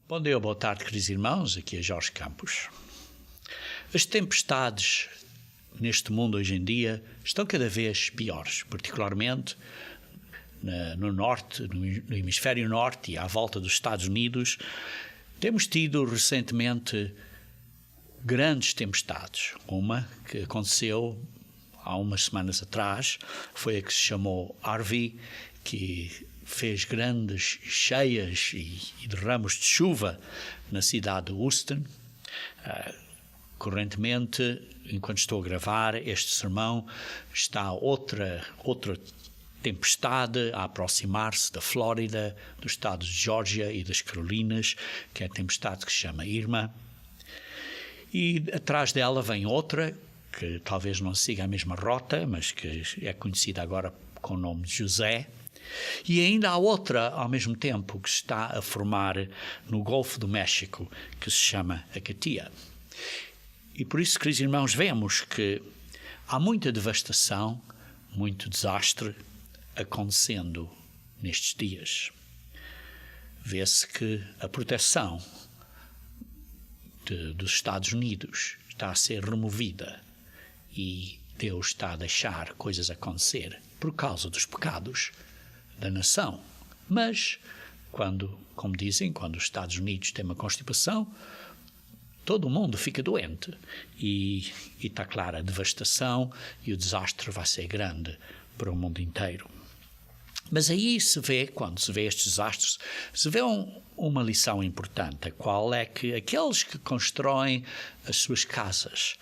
Bom dia, boa tarde, queridos irmãos, aqui é Jorge Campos. As tempestades neste mundo hoje em dia estão cada vez piores, particularmente no norte, no hemisfério norte e à volta dos Estados Unidos. Temos tido recentemente grandes tempestades. Uma que aconteceu há umas semanas atrás foi a que se chamou Harvey, que fez grandes cheias e derramos de chuva na cidade de Houston. Correntemente, enquanto estou a gravar este sermão, está outra tempestade a aproximar-se da Flórida, dos estados de Geórgia e das Carolinas, que é a tempestade que se chama Irma. E atrás dela vem outra, que talvez não siga a mesma rota, mas que é conhecida agora com o nome de José. E ainda há outra, ao mesmo tempo, que se está a formar no Golfo do México, que se chama a Katia. E por isso, queridos irmãos, vemos que há muita devastação, muito desastre acontecendo nestes dias. Vê-se que a proteção dos Estados Unidos está a ser removida e Deus está a deixar coisas acontecer por causa dos pecados da nação. Mas, como dizem, quando os Estados Unidos têm uma constipação, todo o mundo fica doente. E está clara a devastação e o desastre vai ser grande para o mundo inteiro. Mas aí se vê, quando se vê estes desastres, se vê uma lição importante, a qual é que aqueles que constroem as suas casas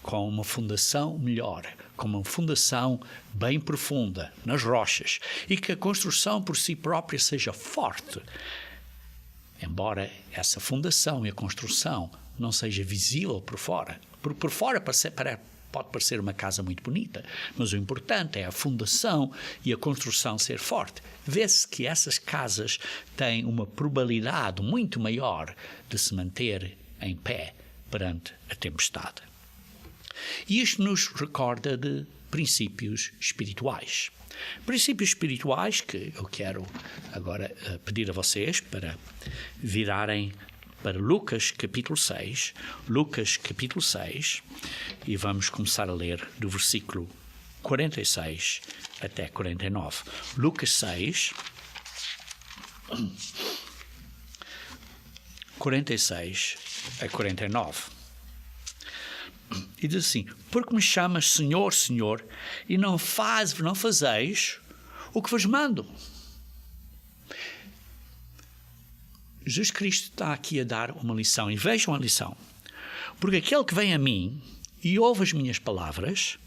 com uma fundação melhor, com uma fundação bem profunda, nas rochas, e que a construção por si própria seja forte, embora essa fundação e a construção não seja visível por fora, porque por fora pode parecer uma casa muito bonita, mas o importante é a fundação e a construção ser forte. Vê-se que essas casas têm uma probabilidade muito maior de se manter em pé perante a tempestade. E isto nos recorda de princípios espirituais. Princípios espirituais que eu quero agora pedir a vocês para virarem para Lucas capítulo 6, e vamos começar a ler do versículo 46 até 49. Lucas 6, 46 a 49. E diz assim: porque me chamas Senhor, Senhor, e não fazeis o que vos mando. Jesus Cristo está aqui a dar uma lição, e vejam a lição. Porque aquele que vem a mim e ouve as minhas palavras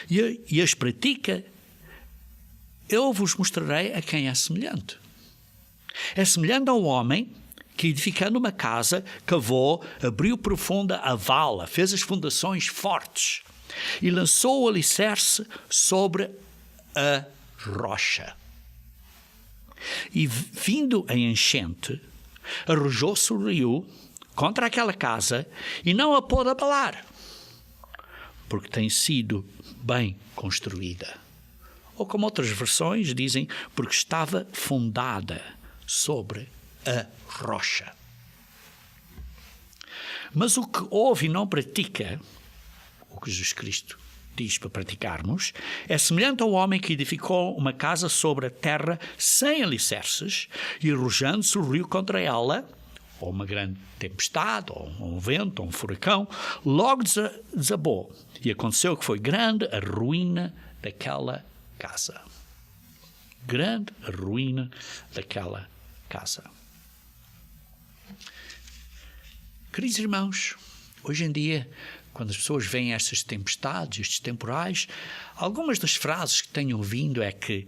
e as pratica, eu vos mostrarei a quem é semelhante. É semelhante ao homem que, edificando uma casa, cavou, abriu profunda a vala, fez as fundações fortes e lançou o alicerce sobre a rocha. E vindo a enchente, arrojou-se o rio contra aquela casa e não a pôde abalar, porque tem sido bem construída. Ou como outras versões dizem, porque estava fundada sobre a rocha. Mas o que ouve e não pratica, o que Jesus Cristo diz para praticarmos, é semelhante ao homem que edificou uma casa sobre a terra sem alicerces e arrojando-se o rio contra ela, ou uma grande tempestade, ou um vento, ou um furacão, logo desabou. E aconteceu que foi grande a ruína daquela casa. Grande a ruína daquela casa. Queridos irmãos, hoje em dia, quando as pessoas veem estas tempestades, estes temporais, algumas das frases que tenho ouvido é que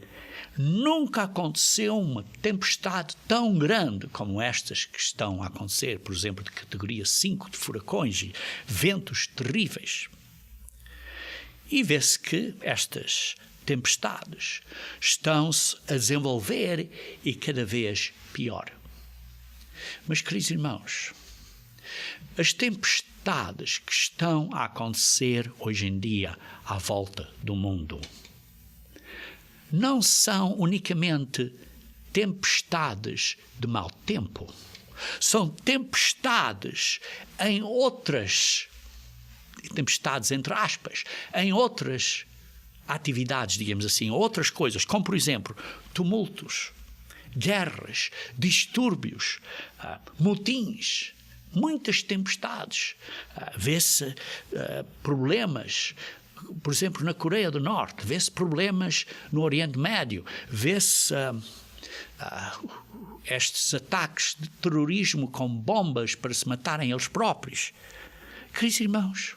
nunca aconteceu uma tempestade tão grande como estas que estão a acontecer, por exemplo, de categoria 5 de furacões e ventos terríveis. E vê-se que estas tempestades estão-se a desenvolver e cada vez pior. Mas, queridos irmãos, as tempestades que estão a acontecer hoje em dia à volta do mundo não são unicamente tempestades de mau tempo, São tempestades em outras, tempestades entre aspas, em outras atividades, digamos assim, outras coisas, como por exemplo, tumultos, guerras, distúrbios, motins, muitas tempestades. Vê-se problemas, por exemplo, na Coreia do Norte, vê-se problemas no Oriente Médio, vê-se estes ataques de terrorismo com bombas para se matarem eles próprios. Queridos irmãos,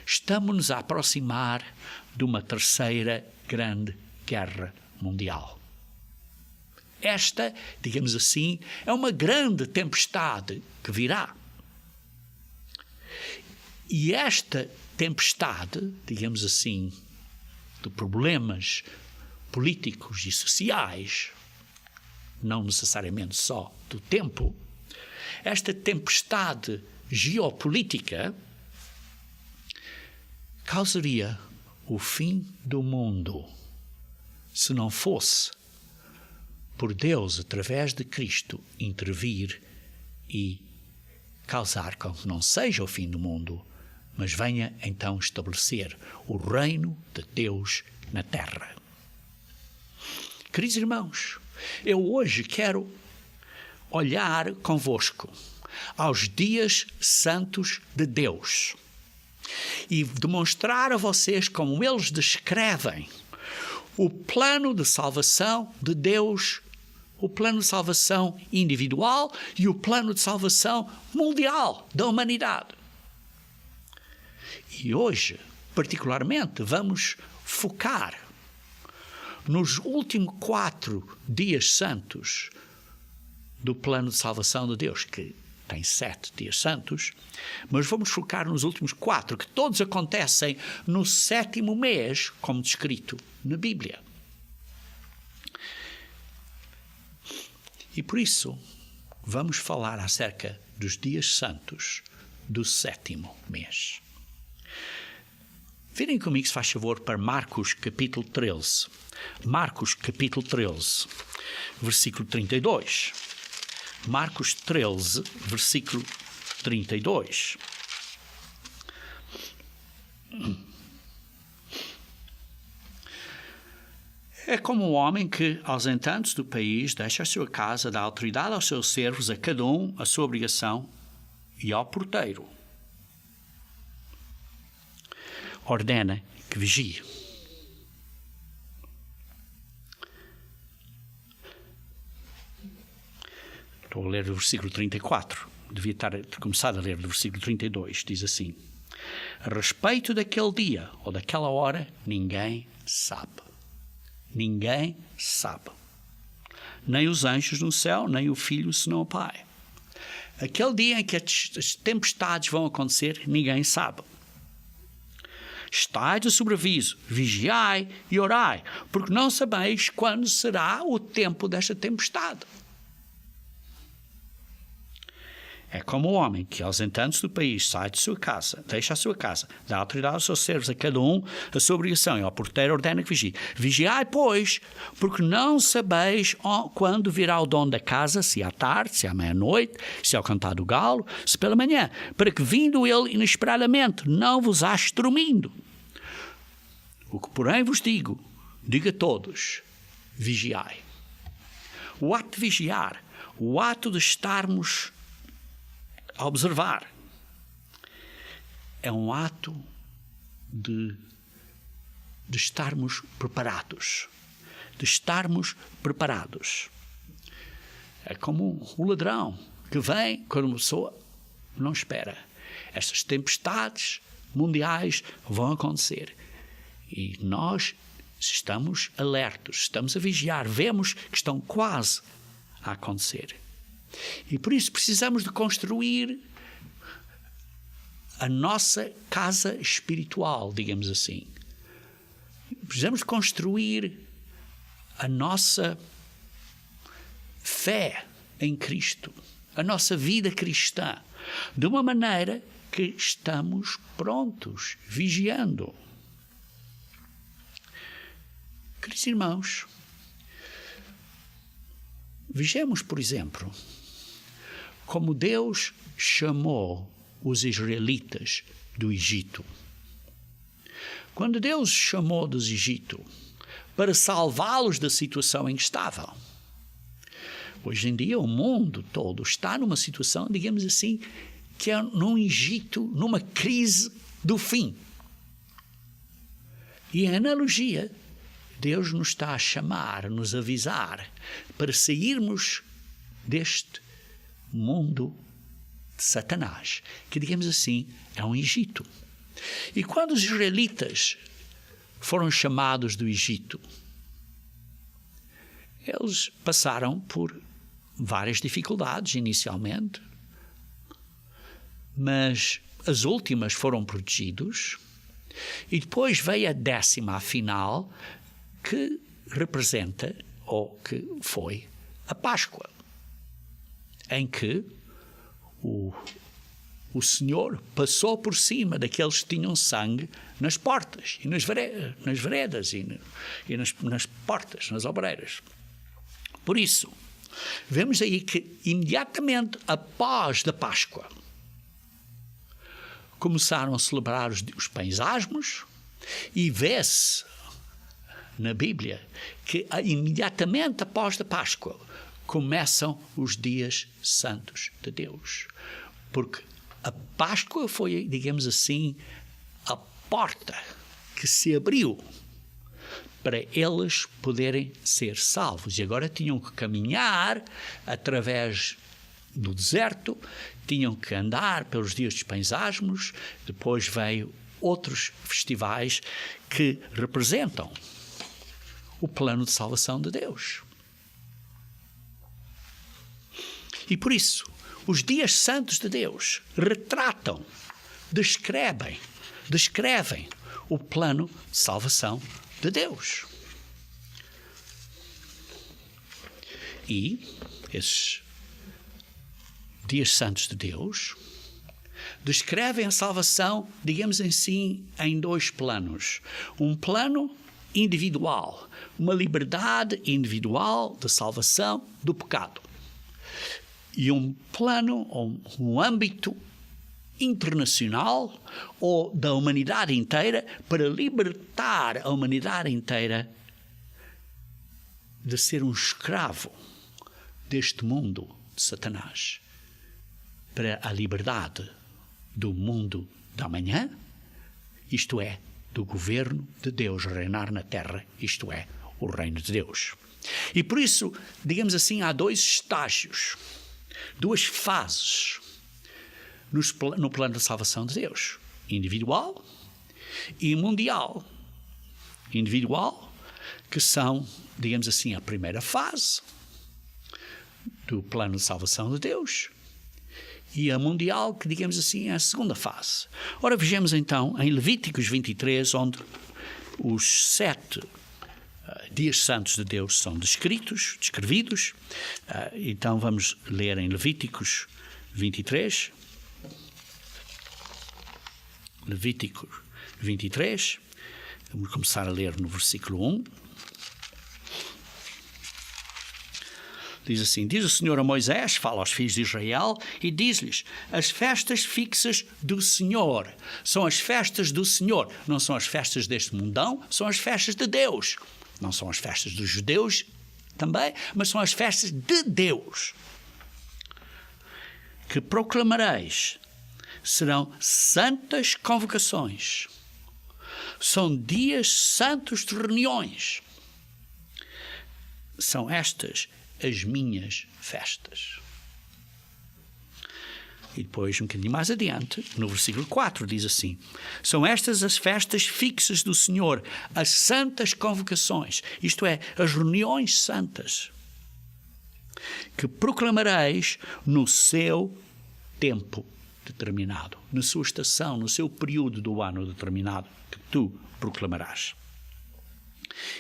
estamos-nos a aproximar de uma terceira grande guerra mundial. Esta, digamos assim, é uma grande tempestade que virá. E esta tempestade, digamos assim, de problemas políticos e sociais, não necessariamente só do tempo, esta tempestade geopolítica causaria o fim do mundo se não fosse por Deus, através de Cristo, intervir e causar com que não seja o fim do mundo, mas venha então estabelecer o reino de Deus na terra. Queridos irmãos, eu hoje quero olhar convosco aos dias santos de Deus e demonstrar a vocês como eles descrevem o plano de salvação de Deus, o plano de salvação individual e o plano de salvação mundial da humanidade. E hoje, particularmente, vamos focar nos últimos 4 dias santos do plano de salvação de Deus, que tem 7 dias santos, mas vamos focar nos últimos 4, que todos acontecem no 7º mês, como descrito na Bíblia. E por isso, vamos falar acerca dos dias santos do 7º mês. Virem comigo, se faz favor, para Marcos capítulo 13. Marcos capítulo 13, versículo 32. Marcos 13, versículo 32. É como um homem que, ausentando-se do país, deixa a sua casa, dá autoridade aos seus servos, a cada um a sua obrigação, e ao porteiro ordena que vigie. Estou a ler o versículo 34. Devia ter começado a ler do versículo 32. Diz assim: a respeito daquele dia ou daquela hora, ninguém sabe. Ninguém sabe. Nem os anjos no céu, nem o Filho, senão o Pai. Aquele dia em que as tempestades vão acontecer, ninguém sabe. Estai de sobreaviso, vigiai e orai, porque não sabeis quando será o tempo desta tempestade. É como o homem que, ausentando-se do país, sai de sua casa, deixa a sua casa, dá autoridade aos seus servos, a cada um a sua obrigação, e ao porteiro ordena que vigie. Vigiai, pois, porque não sabeis quando virá o dono da casa, se à tarde, se à meia-noite, se ao cantar do galo, se pela manhã, para que, vindo ele inesperadamente, não vos ache dormindo. O que, porém, vos digo, diga a todos, vigiai. O ato de vigiar, o ato de estarmos a observar, é um ato de estarmos preparados. De estarmos preparados. É como o ladrão que vem quando uma pessoa não espera. Estas tempestades mundiais vão acontecer. E nós estamos alertos, estamos a vigiar, vemos que estão quase a acontecer. E por isso precisamos de construir a nossa casa espiritual, digamos assim. Precisamos de construir a nossa fé em Cristo, a nossa vida cristã, de uma maneira que estamos prontos, vigiando. Queridos irmãos, vejamos, por exemplo, como Deus chamou os israelitas do Egito. Quando Deus chamou do Egito para salvá-los da situação em que estavam, hoje em dia o mundo todo está numa situação, digamos assim, que é num Egito, numa crise do fim. E em analogia, Deus nos está a chamar, a nos avisar para sairmos deste mundo de Satanás, que, digamos assim, é um Egito. E quando os israelitas foram chamados do Egito, eles passaram por várias dificuldades inicialmente, mas as últimas foram protegidos, e depois veio a 10ª, a final, que representa, ou que foi, a Páscoa, em que o Senhor passou por cima daqueles que tinham sangue nas portas, e nas veredas, e nas portas, nas obreiras. Por isso, vemos aí que imediatamente após da Páscoa, começaram a celebrar os pães asmos, e vê-se na Bíblia que imediatamente após da Páscoa começam os dias santos de Deus. Porque a Páscoa foi, digamos assim, a porta que se abriu para eles poderem ser salvos. E agora tinham que caminhar através do deserto, tinham que andar pelos dias dos pães asmos, depois veio outros festivais que representam o plano de salvação de Deus. E por isso, os dias santos de Deus retratam, descrevem o plano de salvação de Deus. E esses dias santos de Deus descrevem a salvação, digamos assim, em 2 planos. Um plano individual, uma liberdade individual de salvação do pecado. E um plano, um âmbito internacional ou da humanidade inteira para libertar a humanidade inteira de ser um escravo deste mundo de Satanás, para a liberdade do mundo da manhã, isto é, do governo de Deus reinar na terra, isto é, o reino de Deus. E por isso, digamos assim, há 2 estágios, 2 fases no plano de salvação de Deus: individual e mundial. Individual, que são, digamos assim, a primeira fase do plano de salvação de Deus, e a mundial, que, digamos assim, é a segunda fase. Ora, vejamos então em Levíticos 23, onde os 7 dias santos de Deus são descrevidos. Então vamos ler em Levíticos 23. Levíticos 23. Vamos começar a ler no versículo 1. Diz assim: diz o Senhor a Moisés, fala aos filhos de Israel, e diz-lhes: as festas fixas do Senhor são as festas do Senhor. Não são as festas deste mundão, são as festas de Deus. Não são as festas dos judeus também, mas são as festas de Deus. Que proclamareis, serão santas convocações. São dias santos de reuniões. São estas as minhas festas. E depois, um bocadinho mais adiante, no versículo 4, diz assim: são estas as festas fixas do Senhor, as santas convocações, isto é, as reuniões santas, que proclamareis no seu tempo determinado, na sua estação, no seu período do ano determinado, que tu proclamarás.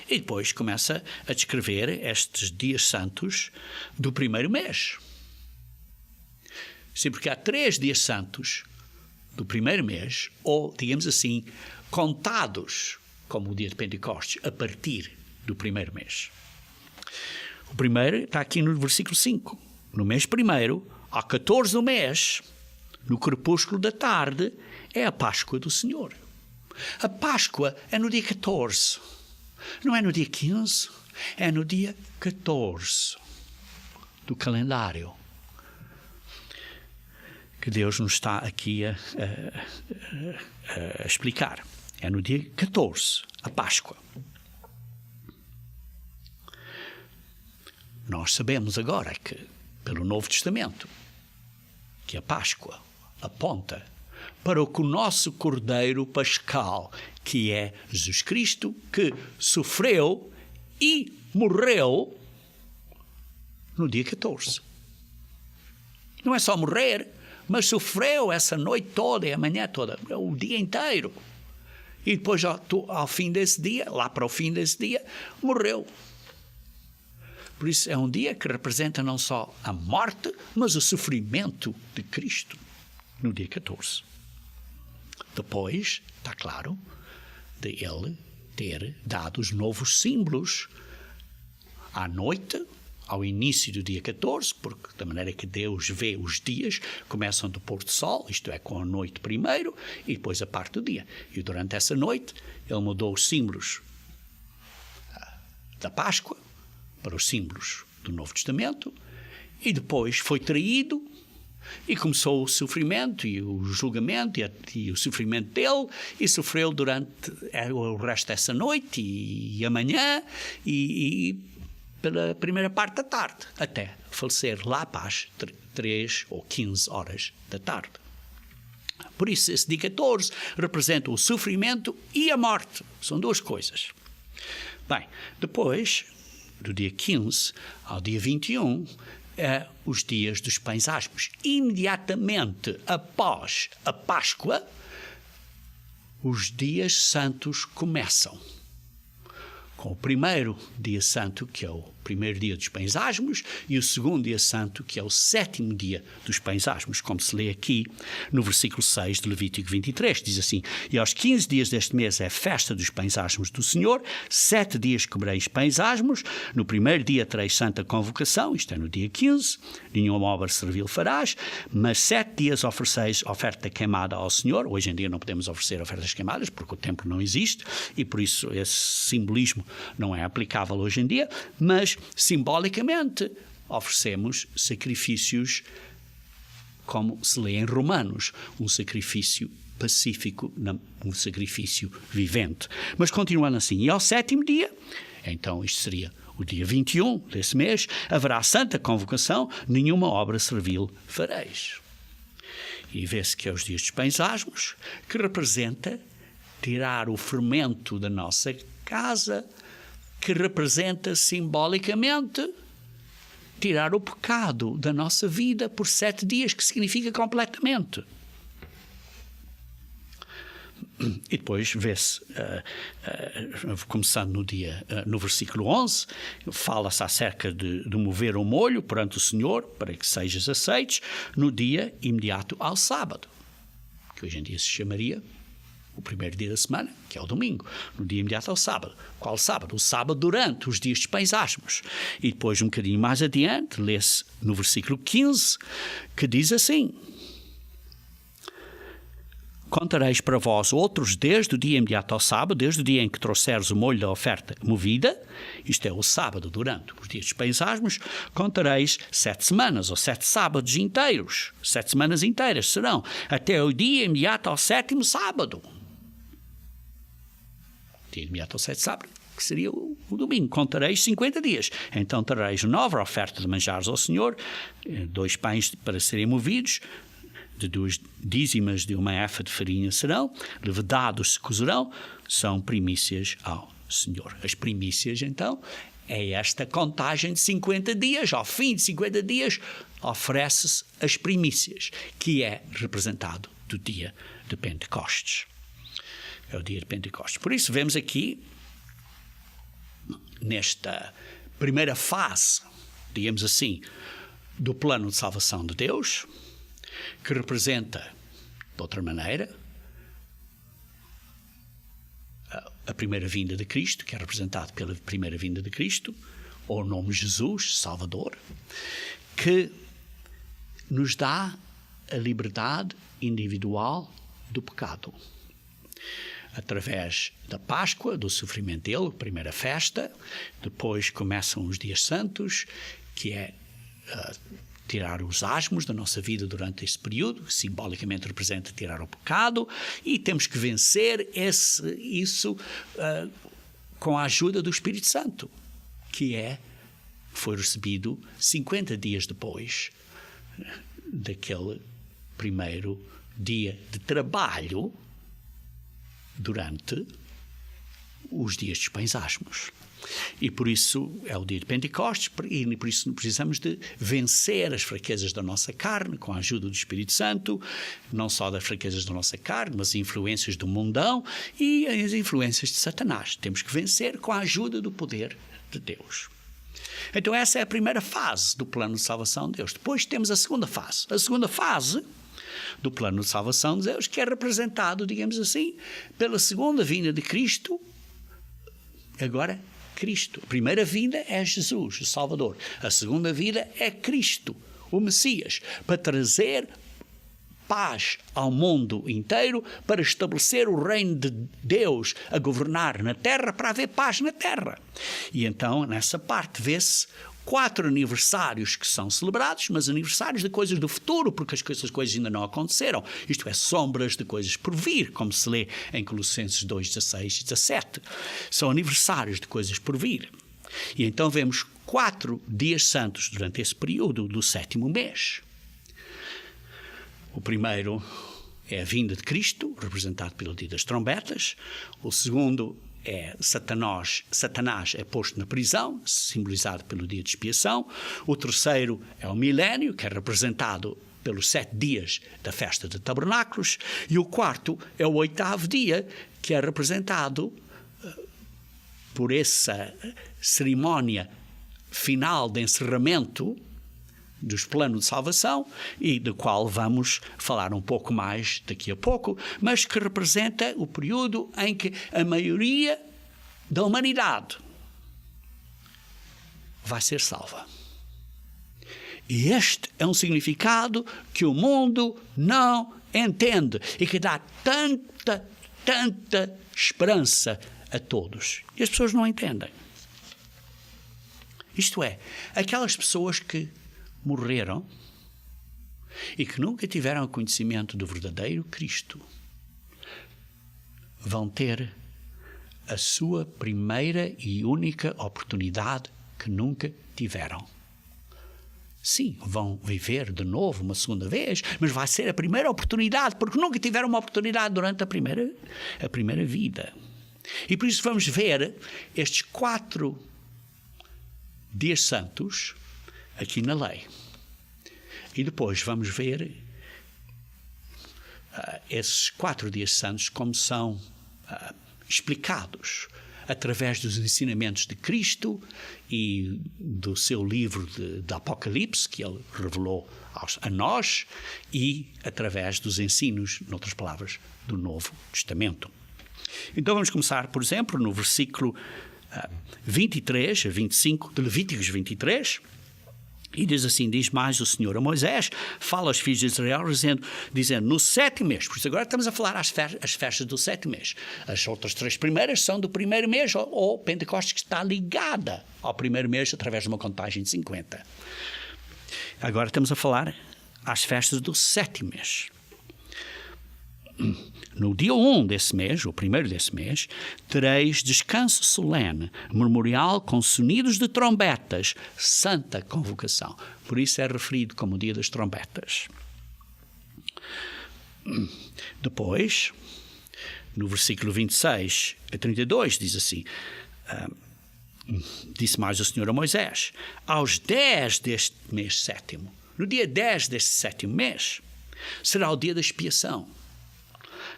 E depois começa a descrever estes dias santos do primeiro mês. Sim, porque há 3 dias santos do primeiro mês, ou, digamos assim, contados como o dia de Pentecostes, a partir do primeiro mês. O primeiro está aqui no versículo 5. No mês primeiro, ao 14 do mês, no crepúsculo da tarde, é a Páscoa do Senhor. A Páscoa é no dia 14. Não é no dia 15, é no dia 14 do calendário. Que Deus nos está aqui a explicar. É no dia 14, a Páscoa. Nós sabemos agora que, pelo Novo Testamento, que a Páscoa aponta para o que o nosso Cordeiro Pascal, que é Jesus Cristo, que sofreu e morreu no dia 14. Não é só morrer, mas sofreu essa noite toda e a manhã toda, o dia inteiro. E depois, ao fim desse dia, lá para o fim desse dia, morreu. Por isso é um dia que representa não só a morte, mas o sofrimento de Cristo, no dia 14. Depois, está claro, de ele ter dado os novos símbolos à noite, ao início do dia 14, porque da maneira que Deus vê os dias, começam do pôr do sol, isto é, com a noite primeiro, e depois a parte do dia. E durante essa noite, ele mudou os símbolos da Páscoa para os símbolos do Novo Testamento, e depois foi traído, e começou o sofrimento e o julgamento e o sofrimento dele, e sofreu durante o resto dessa noite e amanhã, e pela primeira parte da tarde, até falecer lá para as 3 ou 15 horas da tarde. Por isso, esse dia 14 representa o sofrimento e a morte. São duas coisas. Bem, depois, do dia 15 ao dia 21, os dias dos pães asmos. Imediatamente após a Páscoa, os dias santos começam. Com o primeiro dia santo, que é o primeiro dia dos pães asmos, e o segundo dia santo, que é o 7º dia dos pães asmos, como se lê aqui no versículo 6 de Levítico 23, diz assim: e aos 15 dias deste mês é a festa dos pães asmos do Senhor, 7 dias comereis pães asmos, no primeiro dia tereis santa convocação, isto é no dia 15, nenhuma obra servil farás, mas 7 dias ofereceis oferta queimada ao Senhor. Hoje em dia não podemos oferecer ofertas queimadas, porque o templo não existe, e por isso esse simbolismo não é aplicável hoje em dia, mas simbolicamente oferecemos sacrifícios, como se lê em Romanos, um sacrifício pacífico, um sacrifício vivente. Mas continuando assim, e ao 7º dia, então isto seria o dia 21 desse mês, haverá santa convocação, nenhuma obra servil fareis. E vê-se que é os dias dos pães asmos, que representa tirar o fermento da nossa casa, que representa simbolicamente tirar o pecado da nossa vida por 7 dias, que significa completamente. E depois vê-se, começando no versículo 11, fala-se acerca de mover o molho perante o Senhor, para que sejas aceites, no dia imediato ao sábado, que hoje em dia se chamaria o primeiro dia da semana, que é o domingo, no dia imediato ao sábado. Qual sábado? O sábado durante os dias de pães asmos. E depois, um bocadinho mais adiante, lê-se no versículo 15, que diz assim: contareis para vós outros desde o dia imediato ao sábado, desde o dia em que trouxeres o molho da oferta movida, isto é o sábado durante os dias de pães asmos, contareis 7 semanas ou 7 sábados inteiros, 7 semanas inteiras serão, até o dia imediato ao 7º sábado. Dia imediato ao 7º sábado, que seria o domingo. Contareis 50 dias. Então trareis nova oferta de manjares ao Senhor, 2 pães para serem movidos, de 2 dízimas de uma efa de farinha serão, levedados se cozerão, são primícias ao Senhor. As primícias, então, é esta contagem de 50 dias. Ao fim de 50 dias, oferece-se as primícias, que é representado do dia de Pentecostes. É o dia de Pentecostes. Por isso, vemos aqui, nesta primeira fase, digamos assim, do plano de salvação de Deus, que representa, de outra maneira, a primeira vinda de Cristo, que é representado pela primeira vinda de Cristo, ou o nome Jesus, Salvador, que nos dá a liberdade individual do pecado. Através da Páscoa, do sofrimento dele, primeira festa, depois começam os dias santos, que é tirar os asmos da nossa vida durante esse período, que simbolicamente representa tirar o pecado, e temos que vencer isso com a ajuda do Espírito Santo, que foi recebido 50 dias depois daquele primeiro dia de trabalho durante os dias dos pães asmos. E por isso é o dia de Pentecostes, e por isso precisamos de vencer as fraquezas da nossa carne com a ajuda do Espírito Santo, não só das fraquezas da nossa carne, mas as influências do mundão e as influências de Satanás. Temos que vencer com a ajuda do poder de Deus. Então essa é a primeira fase do plano de salvação de Deus. Depois temos a segunda fase. A segunda fase do plano de salvação de Deus, que é representado, digamos assim, pela segunda vinda de Cristo. Agora, Cristo. A primeira vinda é Jesus, o Salvador. A segunda vinda é Cristo, o Messias, para trazer paz ao mundo inteiro, para estabelecer o reino de Deus a governar na terra, para haver paz na terra. E então, nessa parte, vê-se 4 aniversários que são celebrados, mas aniversários de coisas do futuro, porque as coisas ainda não aconteceram. Isto é, sombras de coisas por vir, como se lê em Colossenses 2, 16 e 17. São aniversários de coisas por vir. E então vemos 4 dias santos durante esse período do 7º mês. O primeiro é a vinda de Cristo, representado pelo dia das trombetas. O segundo é Satanás é posto na prisão, simbolizado pelo dia de expiação. O terceiro é o milénio, que é representado pelos 7 dias da festa de tabernáculos. E o quarto é o 8º dia, que é representado por essa cerimónia final de encerramento dos planos de salvação, e do qual vamos falar um pouco mais daqui a pouco, mas que representa o período em que a maioria da humanidade vai ser salva. E este é um significado que o mundo não entende e que dá tanta esperança a todos. E as pessoas não entendem. Isto é, aquelas pessoas que morreram e que nunca tiveram conhecimento do verdadeiro Cristo vão ter a sua primeira e única oportunidade que nunca tiveram. Sim, vão viver de novo uma segunda vez, mas vai ser a primeira oportunidade, porque nunca tiveram uma oportunidade durante a primeira vida. E por isso vamos ver estes 4 dias santos aqui na lei. E depois vamos ver esses 4 dias santos como são explicados através dos ensinamentos de Cristo e do seu livro de Apocalipse, que ele revelou a nós, e através dos ensinos, noutras palavras, do Novo Testamento. Então vamos começar, por exemplo, no versículo 23 a 25 de Levíticos 23, e diz assim: diz mais o Senhor a Moisés, fala aos filhos de Israel, dizendo no 7º mês, por isso agora estamos a falar as festas do 7º mês. As outras 3 primeiras são do 1º mês, ou Pentecostes, que está ligada ao 1º mês através de uma contagem de 50. Agora estamos a falar às festas do 7º mês. No dia 1 desse mês, o primeiro desse mês, tereis descanso solene, memorial com sonidos de trombetas, santa convocação. Por isso é referido como o dia das trombetas. Depois, no versículo 26 a 32, diz assim: disse mais o Senhor a Moisés, aos 10 deste mês 7º, no dia 10 deste 7º mês, será o dia da expiação.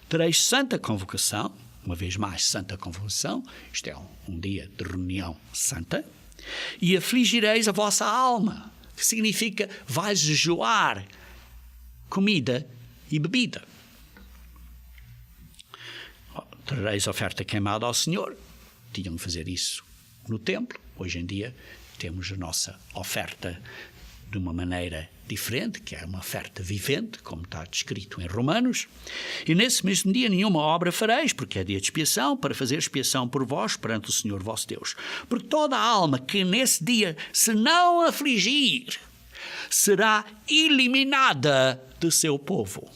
Tereis santa convocação, uma vez mais santa convocação, isto é um dia de reunião santa, e afligireis a vossa alma, que significa vais jejuar comida e bebida. Trareis oferta queimada ao Senhor. Tinham de fazer isso no templo. Hoje em dia temos a nossa oferta de uma maneira diferente, que é uma oferta vivente, como está descrito em Romanos. E nesse mesmo dia nenhuma obra fareis, porque é dia de expiação, para fazer expiação por vós perante o Senhor vosso Deus. Porque toda a alma que nesse dia se não afligir, será eliminada do seu povo.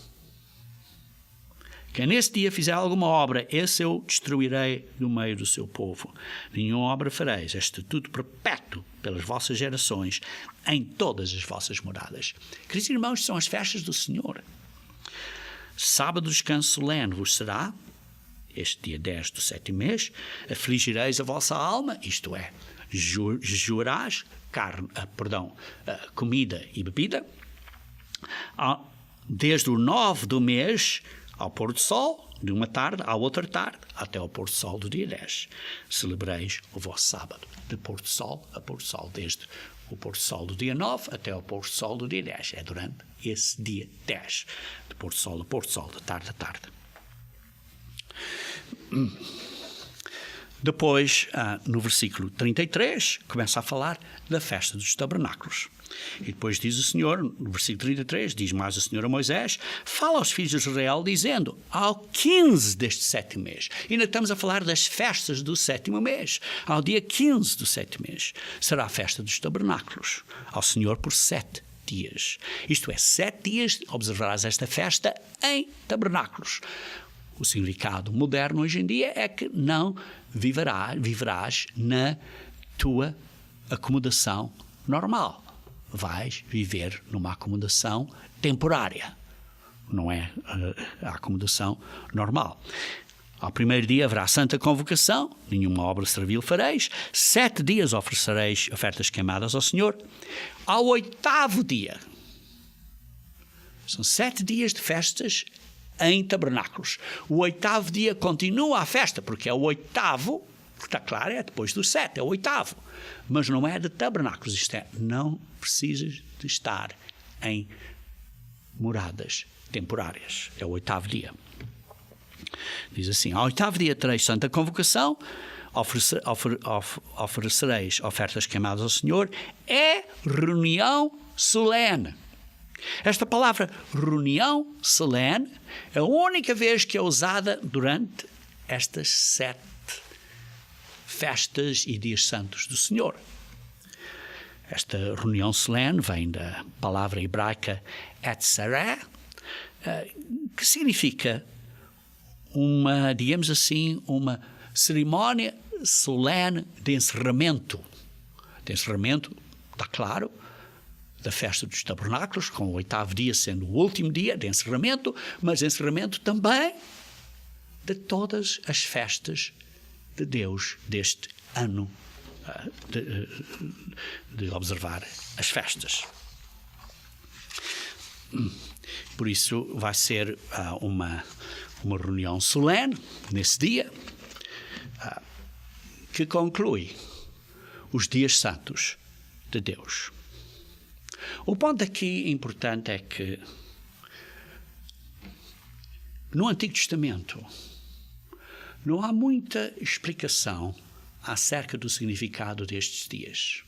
Quem nesse dia fizer alguma obra, esse eu destruirei do meio do seu povo. Nenhuma obra fareis, é estatuto perpétuo pelas vossas gerações, em todas as vossas moradas. Queridos irmãos, são as festas do Senhor. Sábado, descanso solene vos será, este dia 10 do 7º mês, afligireis a vossa alma, isto é, jejuarás comida e bebida, desde o 9 do mês ao pôr do sol, de uma tarde à outra tarde, até ao pôr do sol do dia 10. Celebreis o vosso sábado, de pôr do sol a pôr do sol, desde o pôr do sol do dia 9 até ao pôr do sol do dia 10. É durante esse dia 10, de pôr do sol a pôr do sol, de tarde a tarde. Depois, no versículo 33, começa a falar da festa dos tabernáculos. E depois diz o Senhor, no versículo 33, diz mais o Senhor a Moisés, fala aos filhos de Israel, dizendo, ao 15 deste 7º mês, e ainda estamos a falar das festas do 7º mês, ao dia 15 do 7º mês, será a festa dos tabernáculos, ao Senhor por 7 dias. Isto é, 7 dias observarás esta festa em tabernáculos. O significado moderno hoje em dia é que não viverás na tua acomodação normal. Vais viver numa acomodação temporária. Não é a acomodação normal. Ao primeiro dia haverá santa convocação, nenhuma obra servil fareis. 7 dias oferecereis ofertas queimadas ao Senhor. Ao 8º dia, são 7 dias de festas em tabernáculos. O 8º dia continua a festa, porque é o 8º, está claro, é depois do 7, é o 8º. Mas não é de tabernáculos, isto é, não precisas de estar em moradas temporárias. É o 8º dia. Diz assim, ao 8º dia tereis santa convocação, oferecereis ofertas queimadas ao Senhor, é reunião solene. Esta palavra reunião solene é a única vez que é usada durante estas 7 festas e dias santos do Senhor. Esta reunião solene vem da palavra hebraica etzereh, que significa digamos assim, uma cerimónia solene de encerramento. De encerramento, está claro, da festa dos tabernáculos, com o 8º dia sendo o último dia de encerramento, mas encerramento também de todas as festas de Deus deste ano de observar as festas. Por isso vai ser uma reunião solene nesse dia que conclui os dias santos de Deus. O ponto aqui importante é que no Antigo Testamento não há muita explicação acerca do significado destes dias,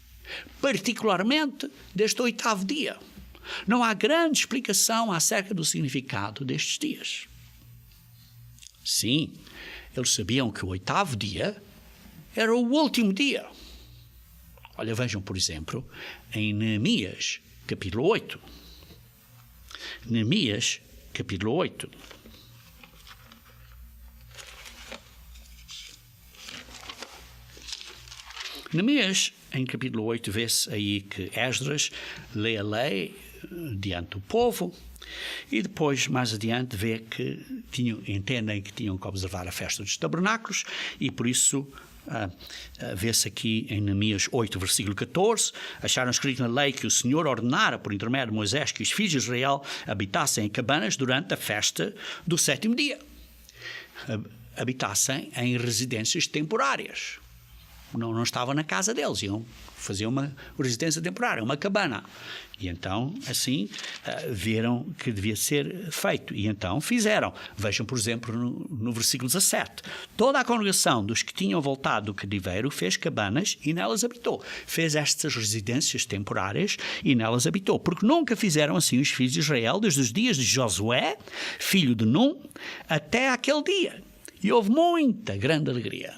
particularmente deste 8º dia. Não há grande explicação acerca do significado destes dias. Sim, eles sabiam que o 8º dia era o último dia. Olha, vejam, por exemplo, em Neemias, capítulo 8. Neemias, capítulo 8. Neemias, em capítulo 8, vê-se aí que Esdras lê a lei diante do povo e depois, mais adiante, entendem que tinham que observar a festa dos tabernáculos e, por isso, vê-se aqui em Neemias 8, versículo 14, acharam escrito na lei que o Senhor ordenara por intermédio de Moisés que os filhos de Israel habitassem em cabanas durante a festa do 7º dia. Habitassem em residências temporárias. não estavam na casa deles, iam fazer uma residência temporária, uma cabana. E então, assim, viram que devia ser feito. E então fizeram. Vejam, por exemplo, no versículo 17. Toda a congregação dos que tinham voltado do cativeiro fez cabanas e nelas habitou. Fez estas residências temporárias e nelas habitou. Porque nunca fizeram assim os filhos de Israel desde os dias de Josué, filho de Num, até aquele dia. E houve muita grande alegria.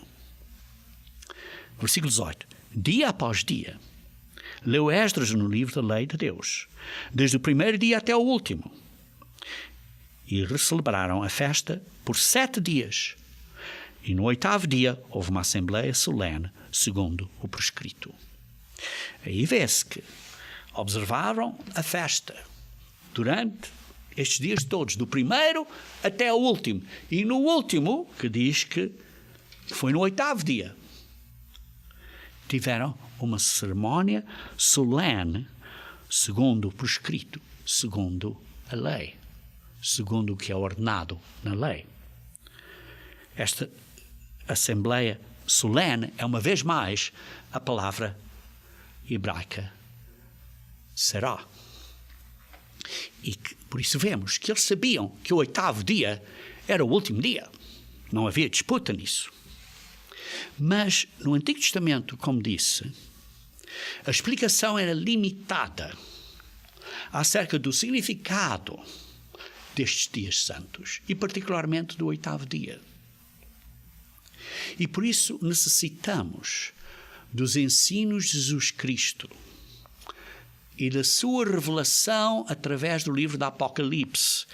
Versículo 18. Dia após dia, leu Esdras no livro da lei de Deus, desde o primeiro dia até o último. E recelebraram a festa por 7 dias. E no 8º dia houve uma assembleia solene, segundo o prescrito. Aí vê-se que observaram a festa durante estes dias todos, do primeiro até o último. E no último, que diz que foi no 8º dia, tiveram uma cerimónia solene, segundo o prescrito, segundo a lei, segundo o que é ordenado na lei. Esta assembleia solene é, uma vez mais, a palavra hebraica será. E que, por isso vemos que eles sabiam que o 8º dia era o último dia. Não havia disputa nisso. Mas no Antigo Testamento, como disse, a explicação era limitada acerca do significado destes dias santos e particularmente do 8º dia. E por isso necessitamos dos ensinos de Jesus Cristo e da sua revelação através do livro do Apocalipse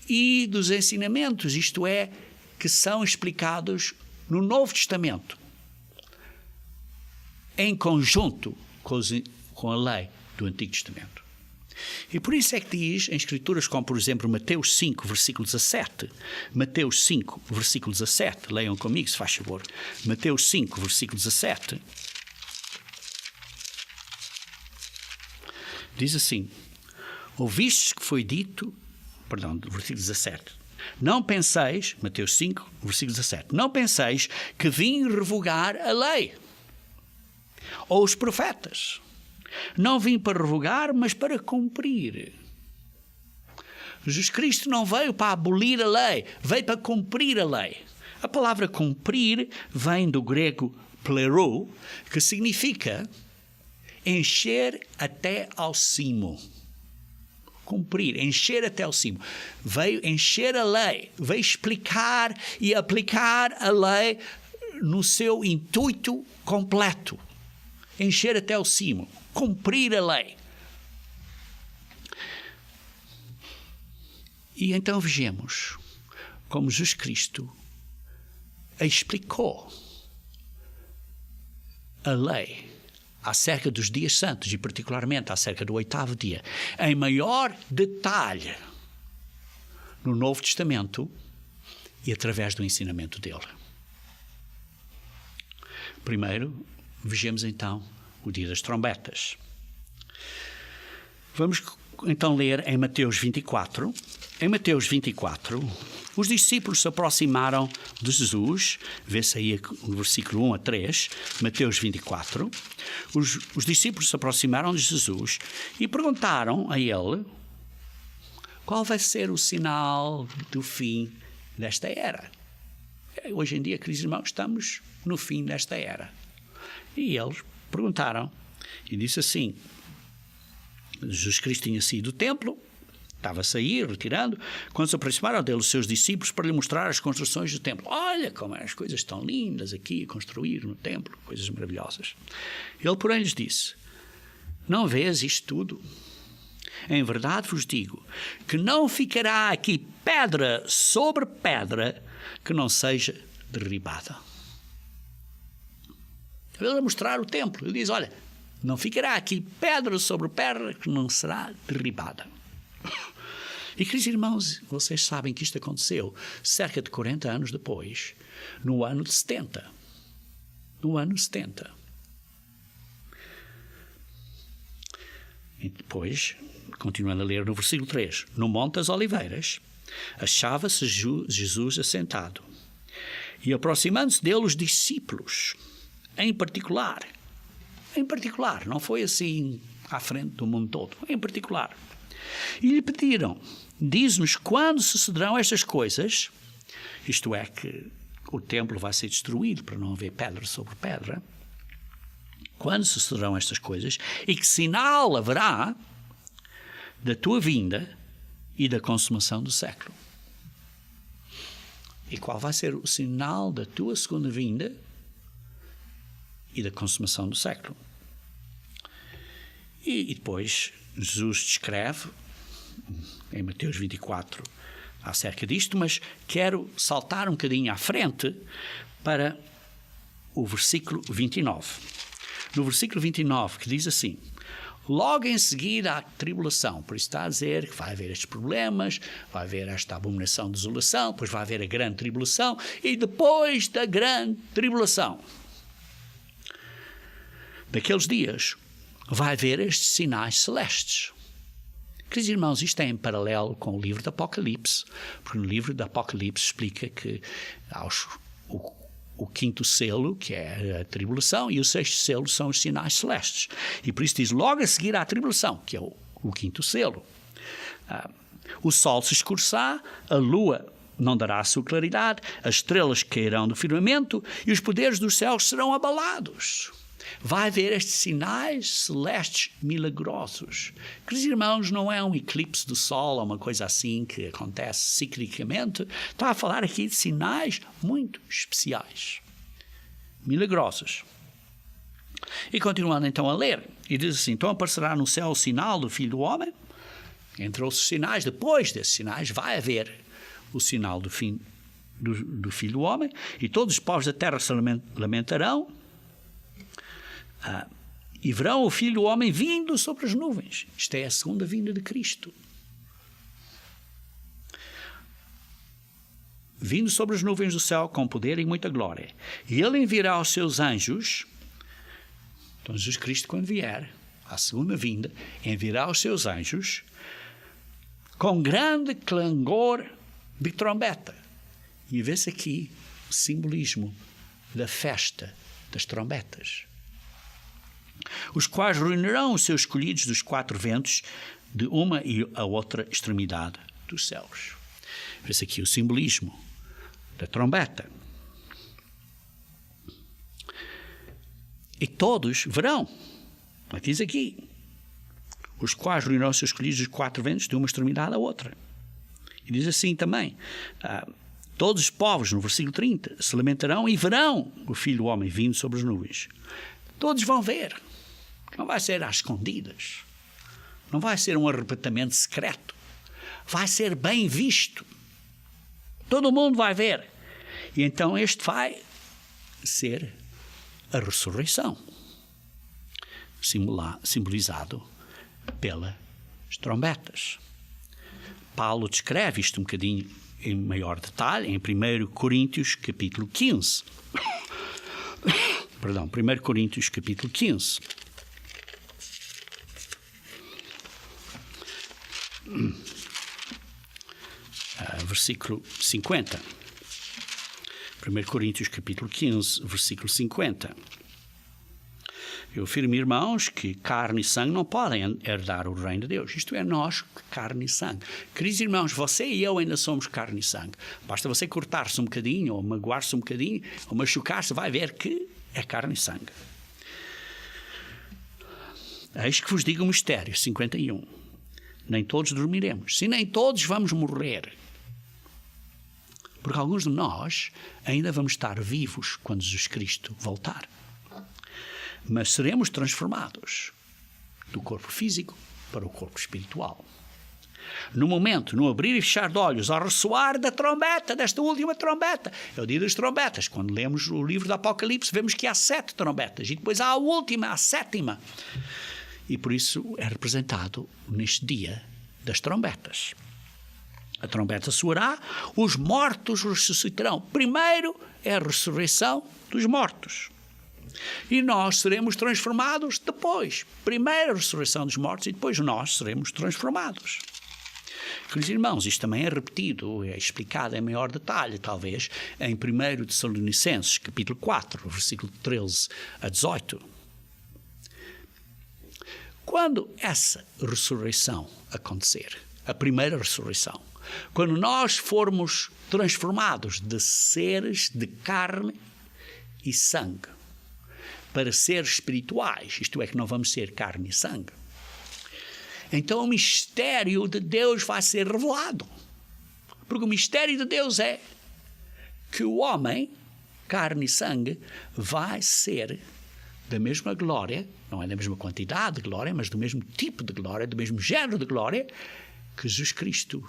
e dos ensinamentos, isto é, que são explicados no Novo Testamento, em conjunto com a lei do Antigo Testamento. E por isso é que diz em escrituras como, por exemplo, Mateus 5, versículo 17. Mateus 5, versículo 17. Leiam comigo, se faz favor. Mateus 5, versículo 17. Diz assim: ouvistes que foi dito, versículo 17. Não penseis, Mateus 5, versículo 17, não penseis que vim revogar a lei ou os profetas. Não vim para revogar, mas para cumprir. Jesus Cristo não veio para abolir a lei, veio para cumprir a lei. A palavra cumprir vem do grego plero, que significa encher até ao cimo. Cumprir, encher até ao cimo. Veio encher a lei, veio explicar e aplicar a lei no seu intuito completo. Encher até ao cimo, cumprir a lei. E então vejamos como Jesus Cristo explicou a lei acerca dos dias santos e particularmente acerca do 8º dia, em maior detalhe no Novo Testamento e através do ensinamento dele. Primeiro, vejamos então o dia das trombetas. Vamos então ler em Mateus 24. Em Mateus 24, os discípulos se aproximaram de Jesus, vê-se aí o versículo 1 a 3, Mateus 24. Os discípulos se aproximaram de Jesus e perguntaram a ele qual vai ser o sinal do fim desta era. Hoje em dia, queridos irmãos, estamos no fim desta era. E eles perguntaram e disse assim: Jesus Cristo tinha saído do templo, estava a sair, retirando, quando se aproximaram dele os seus discípulos para lhe mostrar as construções do templo. Olha como as coisas estão lindas aqui a construir no templo, coisas maravilhosas. Ele, porém, lhes disse: não vês isto tudo? Em verdade vos digo que não ficará aqui pedra sobre pedra que não seja derribada. Ele a mostrar o templo, ele diz: olha, não ficará aqui pedra sobre pedra que não será derribada. E, queridos irmãos, vocês sabem que isto aconteceu cerca de 40 anos depois, no ano de 70. No ano 70. E depois, continuando a ler no versículo 3, no Monte das Oliveiras, achava-se Jesus assentado. E aproximando-se dele os discípulos, em particular, não foi assim à frente do mundo todo, em particular. E lhe pediram, diz-nos quando sucederão estas coisas, isto é, que o templo vai ser destruído para não haver pedra sobre pedra, quando sucederão estas coisas, e que sinal haverá da tua vinda e da consumação do século. E qual vai ser o sinal da tua segunda vinda e da consumação do século? E depois Jesus descreve em Mateus 24 acerca disto, mas quero saltar um bocadinho à frente para o versículo 29. No versículo 29, que diz assim: logo em seguida à tribulação, por isso está a dizer que vai haver estes problemas, vai haver esta abominação de desolação, depois vai haver a grande tribulação, e depois da grande tribulação, daqueles dias, vai haver estes sinais celestes. Queridos irmãos, isto é em paralelo com o livro do Apocalipse, porque no livro do Apocalipse explica que há o quinto selo, que é a tribulação, e o sexto selo são os sinais celestes. E por isso diz, logo a seguir à tribulação, que é o quinto selo. O sol se escurecerá, a lua não dará a sua claridade, as estrelas cairão do firmamento e os poderes dos céus serão abalados. Vai haver estes sinais celestes milagrosos. Queridos irmãos, não é um eclipse do sol ou uma coisa assim que acontece ciclicamente. Está a falar aqui de sinais muito especiais, milagrosos. E continuando então a ler, e diz assim, então aparecerá no céu o sinal do Filho do Homem. Entre outros sinais, depois desses sinais, vai haver o sinal do Filho do Homem, e todos os povos da terra se lamentarão, e verão o Filho do Homem vindo sobre as nuvens. Isto é a segunda vinda de Cristo. Vindo sobre as nuvens do céu com poder e muita glória. E ele enviará os seus anjos. Então Jesus Cristo, quando vier, à segunda vinda, enviará os seus anjos com grande clangor de trombeta. E vê-se aqui o simbolismo da festa das trombetas. Os quais reunirão os seus escolhidos dos quatro ventos, de uma e a outra extremidade dos céus. Vê-se aqui o simbolismo da trombeta. E todos verão, mas diz aqui, os quais reunirão os seus escolhidos dos quatro ventos, de uma extremidade à outra. E diz assim também, todos os povos, no versículo 30, se lamentarão e verão o Filho do Homem vindo sobre as nuvens. Todos vão ver. Não vai ser às escondidas. Não vai ser um arrebatamento secreto. Vai ser bem visto. Todo mundo vai ver. E então este vai ser a ressurreição, simbolizado pelas trombetas. Paulo descreve isto um bocadinho em maior detalhe em 1 Coríntios capítulo 15. Perdão, 1 Coríntios capítulo 15. Versículo 50. 1 Coríntios capítulo 15, versículo 50. Eu afirmo, irmãos, que carne e sangue não podem herdar o reino de Deus. Isto é, nós, carne e sangue. Queridos irmãos, você e eu ainda somos carne e sangue. Basta você cortar-se um bocadinho, ou magoar-se um bocadinho, ou machucar-se, vai ver que é carne e sangue. Eis que vos digo um mistério, 51. Nem todos dormiremos. Se nem todos vamos morrer. Porque alguns de nós ainda vamos estar vivos quando Jesus Cristo voltar. Mas seremos transformados do corpo físico para o corpo espiritual. No momento, no abrir e fechar de olhos, ao ressoar da trombeta, desta última trombeta, é o dia das trombetas. Quando lemos o livro do Apocalipse, vemos que há 7 trombetas. E depois há a última, a 7ª. E por isso é representado neste dia das trombetas. A trombeta soará, os mortos ressuscitarão. Primeiro é a ressurreição dos mortos. E nós seremos transformados depois. Primeiro a ressurreição dos mortos e depois nós seremos transformados. Queridos irmãos, isto também é repetido, é explicado em maior detalhe, talvez, em 1 Tessalonicenses, capítulo 4, versículo 13 a 18. Quando essa ressurreição acontecer, a primeira ressurreição, quando nós formos transformados de seres de carne e sangue para seres espirituais, isto é, que não vamos ser carne e sangue, então o mistério de Deus vai ser revelado. Porque o mistério de Deus é que o homem, carne e sangue, vai ser da mesma glória, não é da mesma quantidade de glória, mas do mesmo tipo de glória, do mesmo género de glória, que Jesus Cristo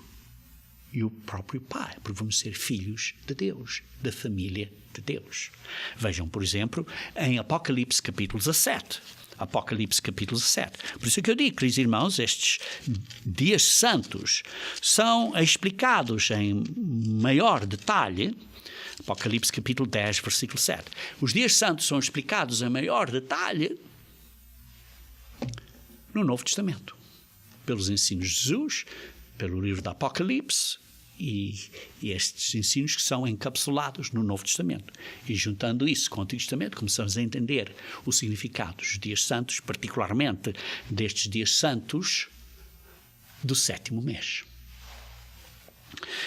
e o próprio Pai, porque vamos ser filhos de Deus, da família de Deus. Vejam, por exemplo, em Apocalipse capítulo 17. Apocalipse capítulo 17. Por isso é que eu digo, queridos irmãos, estes dias santos são explicados em maior detalhe. Apocalipse capítulo 10, versículo 7. Os dias santos são explicados em maior detalhe no Novo Testamento, pelos ensinos de Jesus, pelo livro do Apocalipse e estes ensinos que são encapsulados no Novo Testamento. E juntando isso com o Antigo Testamento, começamos a entender o significado dos dias santos, particularmente destes dias santos do 7º mês.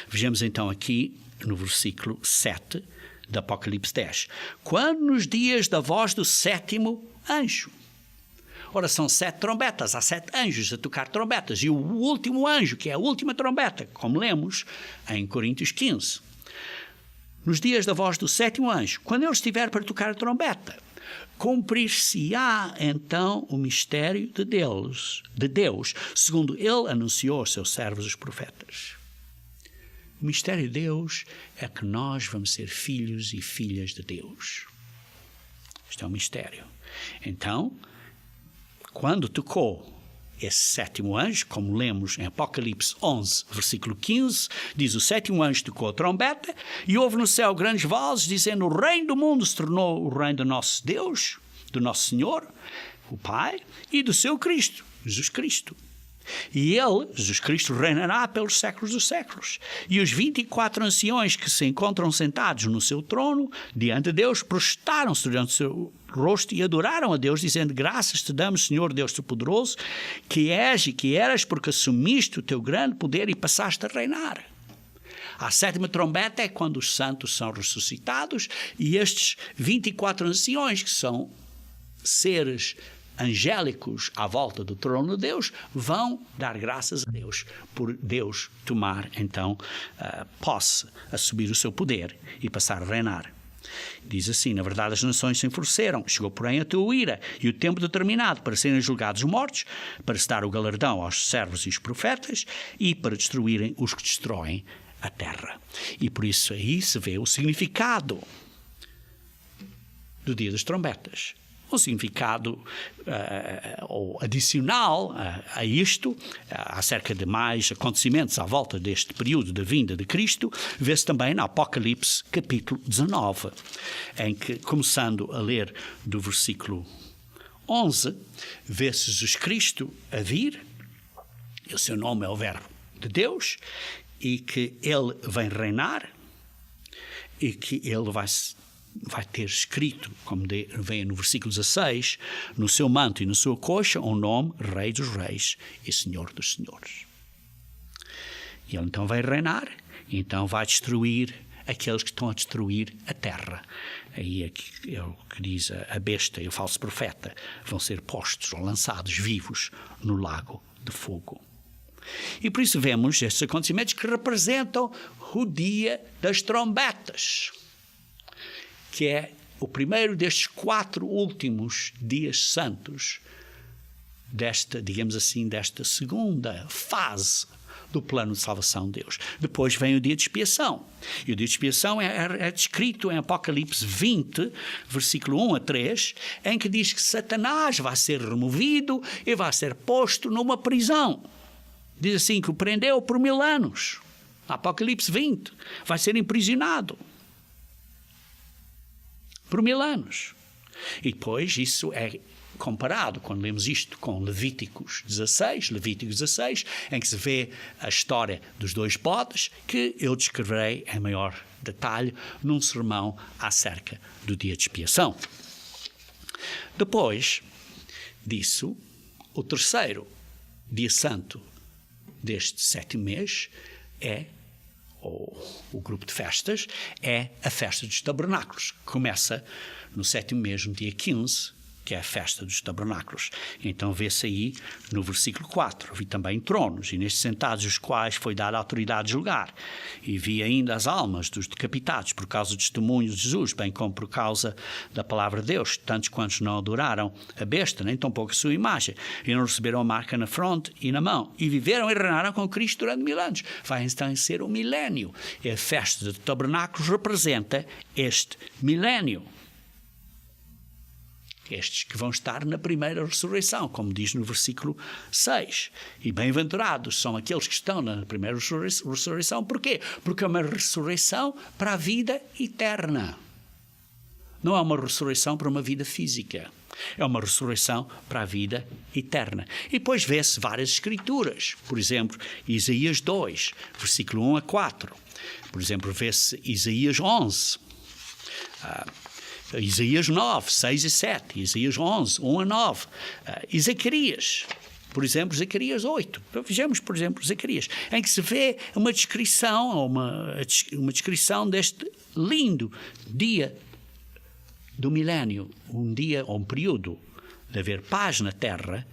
Vejamos então aqui no versículo 7 de Apocalipse 10. Quando nos dias da voz do 7º anjo. Ora, são 7 trombetas, há 7 anjos a tocar trombetas. E o último anjo, que é a última trombeta, como lemos em Coríntios 15. Nos dias da voz do 7º anjo, quando ele estiver para tocar a trombeta, cumprir-se-á então o mistério de Deus, segundo ele anunciou aos seus servos os profetas. O mistério de Deus é que nós vamos ser filhos e filhas de Deus. Isto é um mistério. Então, quando tocou esse 7º anjo, como lemos em Apocalipse 11, versículo 15, diz: o 7º anjo tocou a trombeta e houve no céu grandes vozes, dizendo: o reino do mundo se tornou o reino do nosso Deus, do nosso Senhor, o Pai, e do seu Cristo, Jesus Cristo. E ele, Jesus Cristo, reinará pelos séculos dos séculos. E os 24 anciões que se encontram sentados no seu trono, diante de Deus, prostraram-se diante do seu rosto e adoraram a Deus, dizendo: graças te damos, Senhor Deus Todo-Poderoso, que és e que eras, porque assumiste o teu grande poder e passaste a reinar. A 7ª trombeta é quando os santos são ressuscitados e estes 24 anciões, que são seres angélicos à volta do trono de Deus, vão dar graças a Deus por Deus tomar então posse, assumir o seu poder e passar a reinar. Diz assim: na verdade as nações se enfureceram, chegou porém a tua ira e o tempo determinado para serem julgados os mortos, para se dar o galardão aos servos e os profetas e para destruírem os que destroem a terra. E por isso aí se vê o significado do dia das trombetas. Um significado ou adicional a isto, acerca de mais acontecimentos à volta deste período da vinda de Cristo, vê-se também no Apocalipse capítulo 19, em que, começando a ler do versículo 11, vê-se Jesus Cristo a vir, e o seu nome é o Verbo de Deus, e que ele vem reinar, e que ele vai ter escrito, como vem no versículo 16, no seu manto e na sua coxa, um nome: Rei dos Reis e Senhor dos Senhores. E ele então vai reinar, e então vai destruir aqueles que estão a destruir a terra. Aí é o que diz a besta e o falso profeta, vão ser postos ou lançados vivos no lago de fogo. E por isso vemos estes acontecimentos que representam o dia das trombetas, que é o primeiro destes 4 últimos dias santos desta, digamos assim, desta segunda fase do plano de salvação de Deus. Depois vem o dia de expiação. E o dia de expiação é descrito em Apocalipse 20, versículo 1 a 3, em que diz que Satanás vai ser removido e vai ser posto numa prisão. Diz assim que o prendeu por 1000 anos. Apocalipse 20. Vai ser imprisionado por 1000 anos. E depois isso é comparado, quando lemos isto, com Levítico 16, em que se vê a história dos 2 bodes, que eu descreverei em maior detalhe num sermão acerca do dia de expiação. Depois disso, o terceiro dia santo deste 7º mês o grupo de festas, é a festa dos tabernáculos, que começa no 7º mês, no dia 15, que é a festa dos tabernáculos. Então vê-se aí no versículo 4, vi também tronos, e nestes sentados os quais foi dada a autoridade de julgar, e vi ainda as almas dos decapitados por causa do testemunho de Jesus, bem como por causa da palavra de Deus, tantos quantos não adoraram a besta, nem tampouco a sua imagem, e não receberam a marca na fronte e na mão, e viveram e reinaram com Cristo durante 1000 anos. Vai então ser o milénio, e a festa dos tabernáculos representa este milénio. Estes que vão estar na primeira ressurreição, como diz no versículo 6. E bem-aventurados são aqueles que estão na primeira ressurreição. Porquê? Porque é uma ressurreição para a vida eterna. Não é uma ressurreição para uma vida física. É uma ressurreição para a vida eterna. E depois vê-se várias escrituras. Por exemplo, Isaías 2, versículo 1 a 4. Por exemplo, vê-se Isaías 11. Isaías 9, 6 e 7, Isaías 11, 1 a 9, e Zacarias, por exemplo, Zacarias 8. Vejamos, por exemplo, Zacarias, em que se vê uma descrição, uma descrição deste lindo dia do milénio, um dia ou um período de haver paz na terra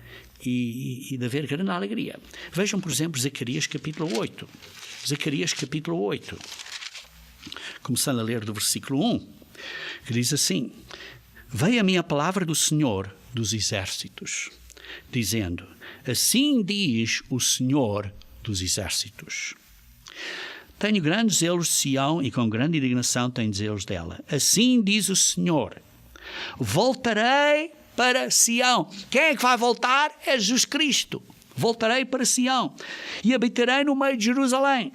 e de haver grande alegria. Vejam, por exemplo, Zacarias capítulo 8. Zacarias capítulo 8, começando a ler do versículo 1. Que diz assim: veio a mim a palavra do Senhor dos Exércitos, dizendo: assim diz o Senhor dos Exércitos. Tenho grandes zelos de Sião e com grande indignação tenho zelos dela. Assim diz o Senhor: voltarei para Sião. Quem é que vai voltar? É Jesus Cristo. Voltarei para Sião e habitarei no meio de Jerusalém.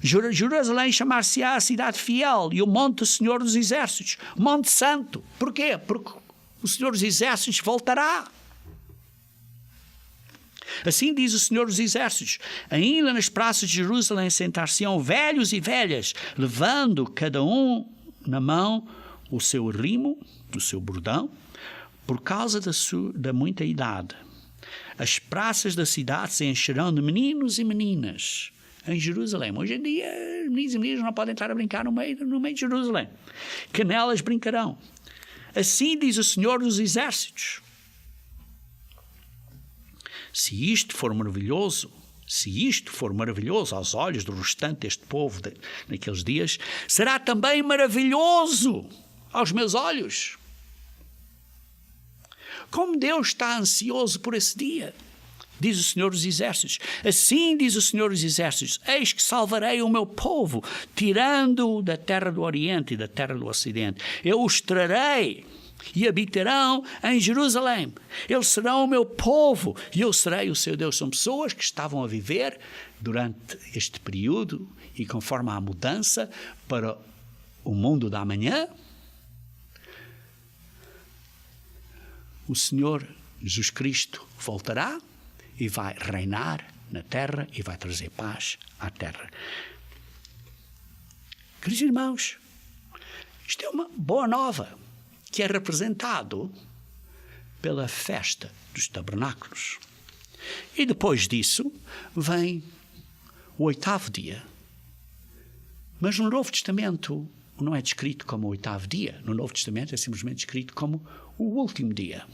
Jerusalém chamar-se-á a cidade fiel e o monte do Senhor dos Exércitos, monte santo. Porquê? Porque o Senhor dos Exércitos voltará. Assim diz o Senhor dos Exércitos: ainda nas praças de Jerusalém sentar-se-ão velhos e velhas, levando cada um na mão o seu rimo, o seu bordão, por causa da muita idade. As praças da cidade se encherão de meninos e meninas. Em Jerusalém. Hoje em dia, meninos e meninas não podem estar a brincar no meio de Jerusalém. Que nelas brincarão. Assim diz o Senhor dos Exércitos. Se isto for maravilhoso aos olhos do restante deste povo naqueles dias, será também maravilhoso aos meus olhos. Como Deus está ansioso por esse dia. Diz o Senhor dos Exércitos. Assim diz o Senhor dos Exércitos: eis que salvarei o meu povo, tirando-o da terra do Oriente e da terra do Ocidente. Eu os trarei e habitarão em Jerusalém. Eles serão o meu povo e eu serei o seu Deus. São pessoas que estavam a viver durante este período e conforme a mudança para o mundo da manhã. O Senhor Jesus Cristo voltará e vai reinar na terra e vai trazer paz à terra. Queridos irmãos, isto é uma boa nova que é representado pela festa dos tabernáculos. E depois disso vem o 8º dia. Mas no Novo Testamento não é descrito como o 8º dia. No Novo Testamento é simplesmente descrito como o último dia.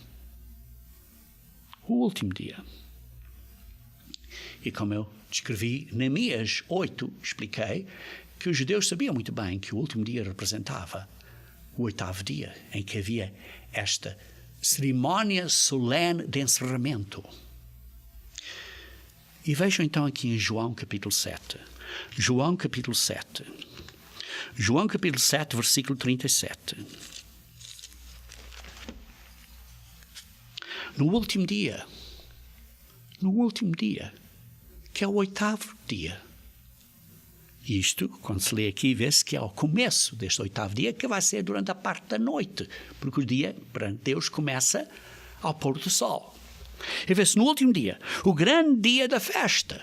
O último dia. E como eu descrevi, Neemias 8, expliquei que os judeus sabiam muito bem que o último dia representava o 8º dia, em que havia esta cerimónia solene de encerramento. E vejam então aqui em João capítulo 7. João capítulo 7. João capítulo 7, versículo 37. No último dia, que é o 8º dia. Isto, quando se lê aqui, vê-se que é o começo deste 8º dia, que vai ser durante a parte da noite, porque o dia, para Deus, começa ao pôr do sol. E vê-se no último dia, o grande dia da festa.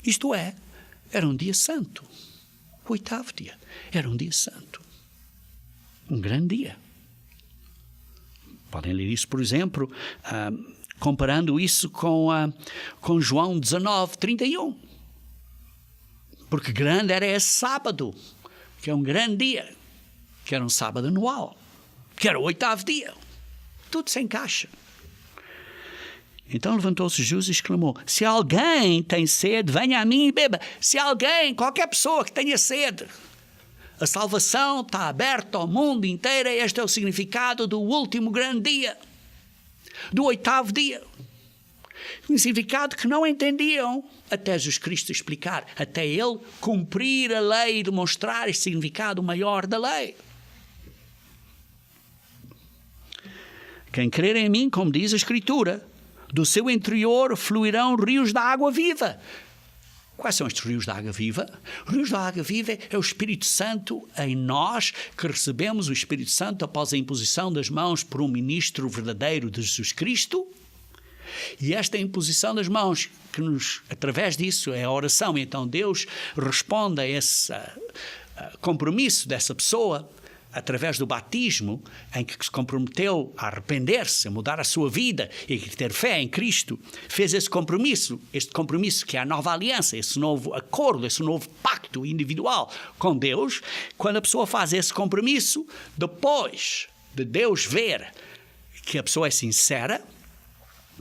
Isto é, era um dia santo. O 8º dia era um dia santo. Um grande dia. Podem ler isso, por exemplo, comparando isso com João 19:31. Porque grande era esse sábado, que é um grande dia, que era um sábado anual, que era o 8º dia. Tudo se encaixa. Então levantou-se Jesus e exclamou: se alguém tem sede, venha a mim e beba. Se alguém, qualquer pessoa que tenha sede, a salvação está aberta ao mundo inteiro. Este é o significado do último grande dia, do 8º dia. Um significado que não entendiam até Jesus Cristo explicar, até Ele cumprir a lei e demonstrar este significado maior da lei. Quem crer em mim, como diz a Escritura, do seu interior fluirão rios de água viva. Quais são estes rios de água viva? Rios de água viva é o Espírito Santo em nós, que recebemos o Espírito Santo após a imposição das mãos por um ministro verdadeiro de Jesus Cristo. E esta imposição das mãos, que através disso é a oração, e então Deus responde a esse compromisso dessa pessoa, através do batismo, em que se comprometeu a arrepender-se, a mudar a sua vida e a ter fé em Cristo, fez esse compromisso que é a nova aliança, esse novo acordo, esse novo pacto individual com Deus. Quando a pessoa faz esse compromisso, depois de Deus ver que a pessoa é sincera,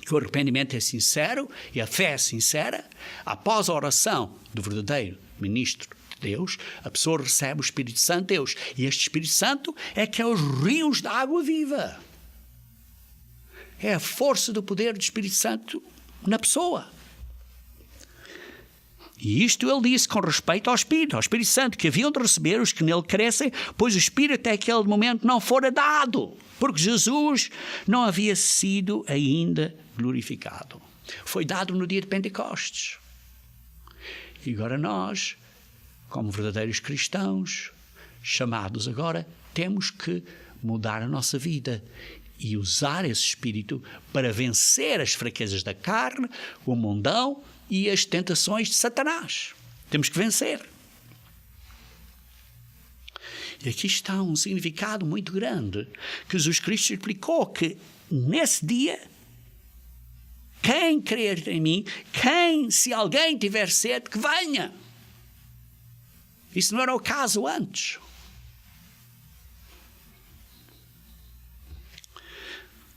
que o arrependimento é sincero e a fé é sincera, após a oração do verdadeiro ministro de Deus, a pessoa recebe o Espírito Santo de Deus. E este Espírito Santo é que é os rios de água viva. É a força do poder do Espírito Santo na pessoa. E isto ele disse com respeito ao Espírito Santo, que haviam de receber os que nele crescem, pois o Espírito até aquele momento não fora dado, porque Jesus não havia sido ainda glorificado. Foi dado no dia de Pentecostes. E agora nós, como verdadeiros cristãos, chamados agora, temos que mudar a nossa vida e usar esse Espírito para vencer as fraquezas da carne, o mundão e as tentações de Satanás. Temos que vencer. E aqui está um significado muito grande que Jesus Cristo explicou, que nesse dia, quem crer em mim, se alguém tiver sede, que venha. Isso não era o caso antes.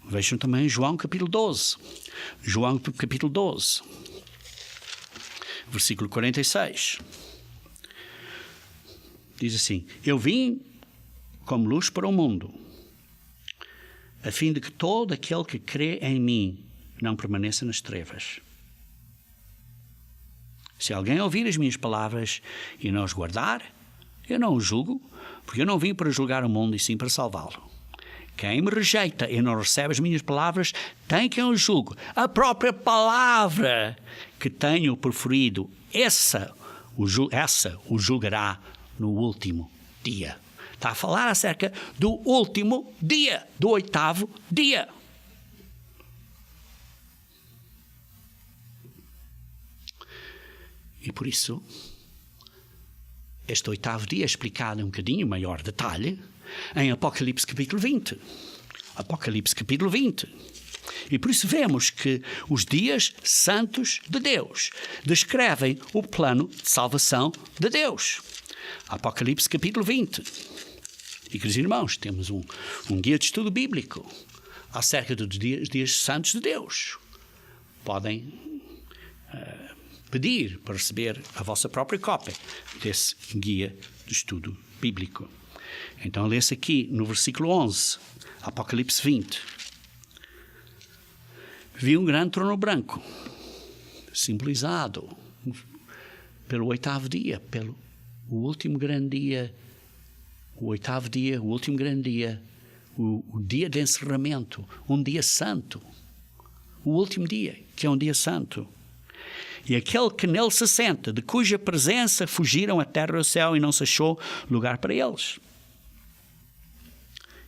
Vejam também João capítulo 12. João capítulo 12. Versículo 46. Diz assim: eu vim como luz para o mundo, a fim de que todo aquele que crê em mim não permaneça nas trevas. Se alguém ouvir as minhas palavras e não as guardar, eu não o julgo, porque eu não vim para julgar o mundo e sim para salvá-lo. Quem me rejeita e não recebe as minhas palavras, tem quem o julgue. A própria palavra que tenho proferido, essa o julgará no último dia. Está a falar acerca do último dia, do 8º dia. E por isso, este 8º dia é explicado em um bocadinho maior detalhe em Apocalipse capítulo 20. Apocalipse capítulo 20. E por isso vemos que os dias santos de Deus descrevem o plano de salvação de Deus. Apocalipse capítulo 20. E, queridos irmãos, temos um guia de estudo bíblico acerca dos dias santos de Deus. Podem pedir para receber a vossa própria cópia desse guia de estudo bíblico. Então, lê-se aqui no versículo 11, Apocalipse 20. Vi um grande trono branco, simbolizado pelo 8º dia, pelo último grande dia, o 8º dia, o último grande dia, o dia de encerramento, um dia santo, o último dia, que é um dia santo. E aquele que nele se senta, de cuja presença fugiram a terra e o céu e não se achou lugar para eles.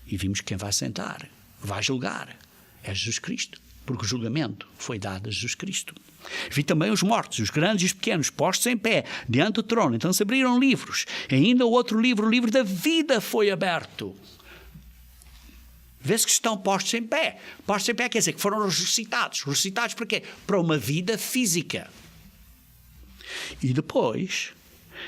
E vimos quem vai sentar vai julgar é Jesus Cristo, porque o julgamento foi dado a Jesus Cristo. Vi também os mortos, os grandes e os pequenos, postos em pé, diante do trono. Então se abriram livros. E ainda o outro livro, o livro da vida, foi aberto. Vê-se que estão postos em pé. Postos em pé quer dizer que foram ressuscitados. Ressuscitados para quê? Para uma vida física. E depois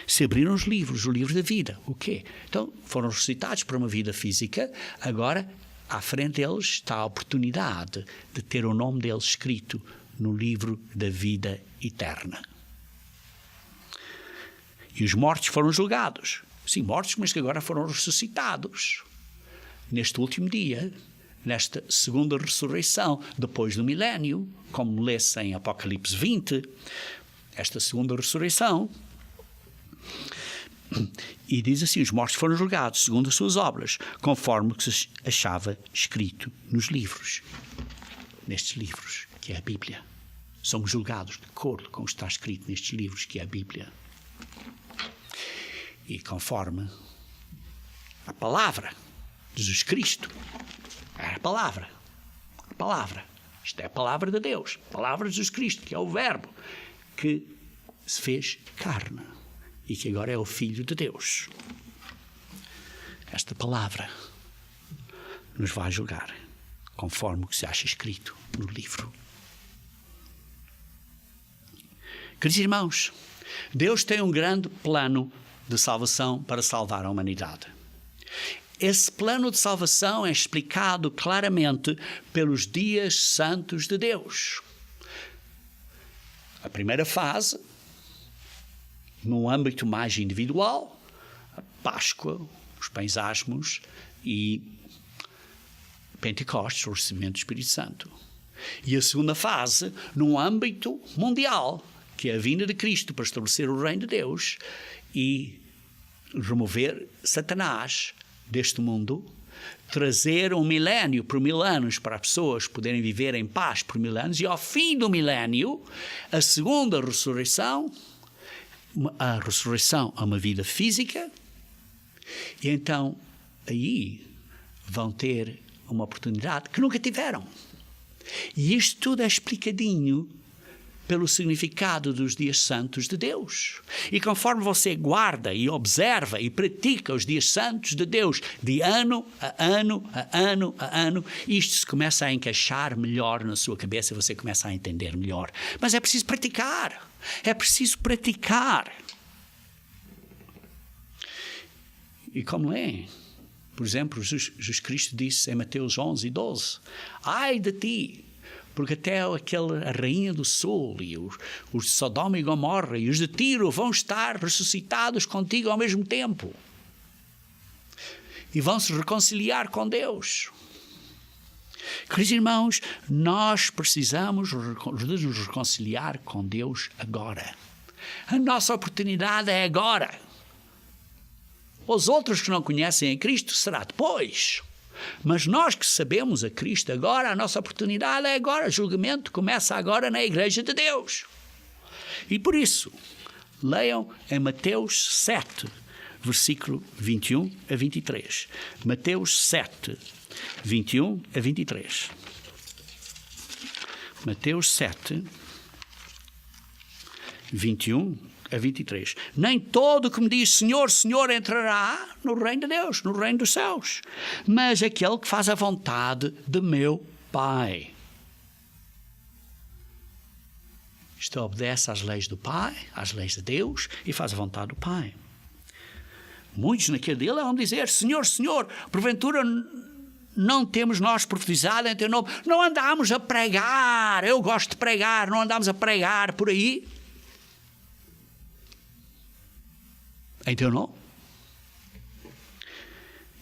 se abriram os livros, o livro da vida. O quê? Então foram ressuscitados para uma vida física. Agora, à frente deles está a oportunidade de ter o nome deles escrito no livro da vida eterna. E os mortos foram julgados. Sim, mortos, mas que agora foram ressuscitados. Neste último dia, nesta segunda ressurreição, depois do milénio, como lê-se em Apocalipse 20, esta segunda ressurreição, e diz assim: os mortos foram julgados segundo as suas obras, conforme o que se achava escrito nos livros. Nestes livros, que é a Bíblia. Somos julgados de acordo com o que está escrito nestes livros, que é a Bíblia. E conforme a palavra de Jesus Cristo, é a palavra. A palavra. Isto é a palavra de Deus. A palavra de Jesus Cristo, que é o Verbo, que se fez carne e que agora é o Filho de Deus. Esta palavra nos vai julgar conforme o que se acha escrito no livro. Queridos irmãos, Deus tem um grande plano de salvação para salvar a humanidade. Esse plano de salvação é explicado claramente pelos dias santos de Deus. A primeira fase, no âmbito mais individual, a Páscoa, os pães asmos e Pentecostes, o recebimento do Espírito Santo. E a segunda fase, no âmbito mundial, que é a vinda de Cristo para estabelecer o reino de Deus e remover Satanás deste mundo, trazer um milénio por 1000 anos para as pessoas poderem viver em paz por 1000 anos, e ao fim do milénio, a segunda ressurreição, a ressurreição a uma vida física, e então aí vão ter uma oportunidade que nunca tiveram. E isto tudo é explicadinho pelo significado dos dias santos de Deus. E conforme você guarda e observa e pratica os dias santos de Deus, de ano a ano, a ano a ano, isto se começa a encaixar melhor na sua cabeça e você começa a entender melhor. Mas é preciso praticar. É preciso praticar. E como é? Por exemplo, Jesus Cristo disse em Mateus 11:12, ai de ti, porque até a rainha do sul e os de Sodoma e Gomorra e os de Tiro vão estar ressuscitados contigo ao mesmo tempo. E vão se reconciliar com Deus. Queridos irmãos, nós precisamos de nos reconciliar com Deus agora. A nossa oportunidade é agora. Os outros que não conhecem a Cristo será depois. Mas nós que sabemos a Cristo agora, a nossa oportunidade é agora. O julgamento começa agora na Igreja de Deus. E por isso, leiam em Mateus 7, versículo 21 a 23. Mateus 7, 21 a 23. Mateus 7, 21 a 23. Nem todo que me diz Senhor, Senhor entrará no reino de Deus, no reino dos céus, mas aquele que faz a vontade de meu Pai. Isto obedece às leis do Pai, às leis de Deus, e faz a vontade do Pai. Muitos naquele dia vão dizer, Senhor, Senhor, porventura não temos nós profetizado em teu nome, não andamos a pregar, eu gosto de pregar, não andamos a pregar por aí. Em teu nome?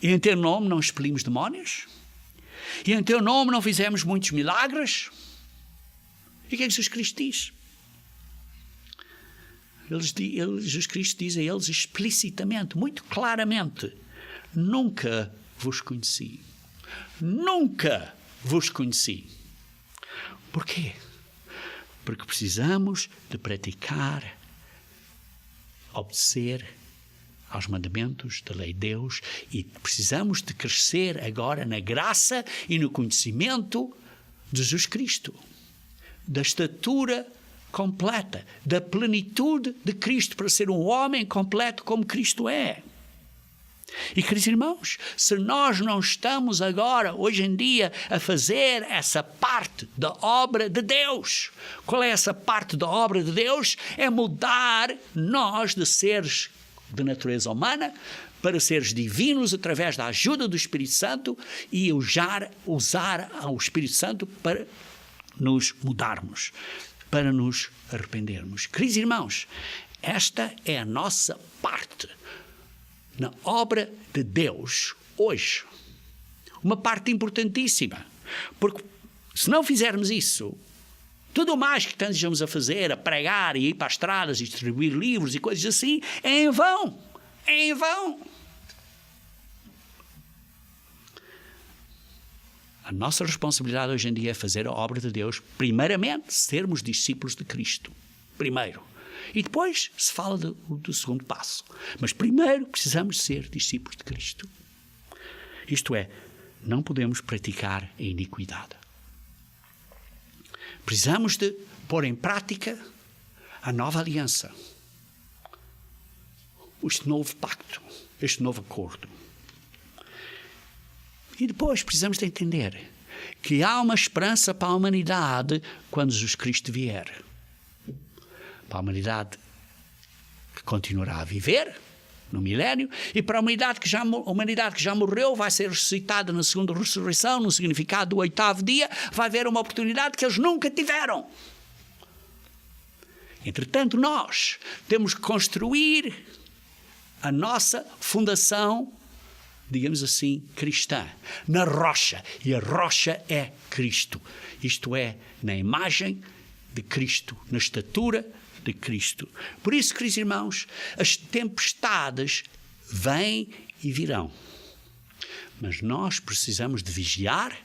E em teu nome não expelimos demónios? E em teu nome não fizemos muitos milagres? E o que é que Jesus Cristo diz? Jesus Cristo diz a eles explicitamente, muito claramente, nunca vos conheci. Nunca vos conheci. Porquê? Porque precisamos de praticar, obedecer aos mandamentos da lei de Deus e precisamos de crescer agora na graça e no conhecimento de Jesus Cristo, da estatura completa, da plenitude de Cristo, para ser um homem completo como Cristo é. E, queridos irmãos, se nós não estamos agora, hoje em dia, a fazer essa parte da obra de Deus, qual é essa parte da obra de Deus? É mudar nós de seres de natureza humana para seres divinos através da ajuda do Espírito Santo e usar o Espírito Santo para nos mudarmos, para nos arrependermos. Queridos irmãos, esta é a nossa parte na obra de Deus hoje. Uma parte importantíssima, porque se não fizermos isso, tudo mais que estejamos a fazer, a pregar e ir para as estradas e distribuir livros e coisas assim, é em vão. É em vão. A nossa responsabilidade hoje em dia é fazer a obra de Deus, primeiramente, sermos discípulos de Cristo. Primeiro. E depois se fala do segundo passo. Mas primeiro precisamos ser discípulos de Cristo. Isto é, não podemos praticar a iniquidade. Precisamos de pôr em prática a nova aliança, este novo pacto, este novo acordo. E depois precisamos de entender que há uma esperança para a humanidade quando Jesus Cristo vier. Para a humanidade que continuará a viver no milénio e para a humanidade que já morreu, vai ser ressuscitada na segunda ressurreição, no significado do 8º dia, vai haver uma oportunidade que eles nunca tiveram. Entretanto, nós temos que construir a nossa fundação, digamos assim, cristã, na rocha. E a rocha é Cristo. Isto é, na imagem de Cristo, na estatura de Cristo. Por isso, queridos irmãos, as tempestades vêm e virão. Mas nós precisamos de vigiar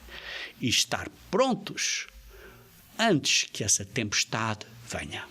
e estar prontos antes que essa tempestade venha.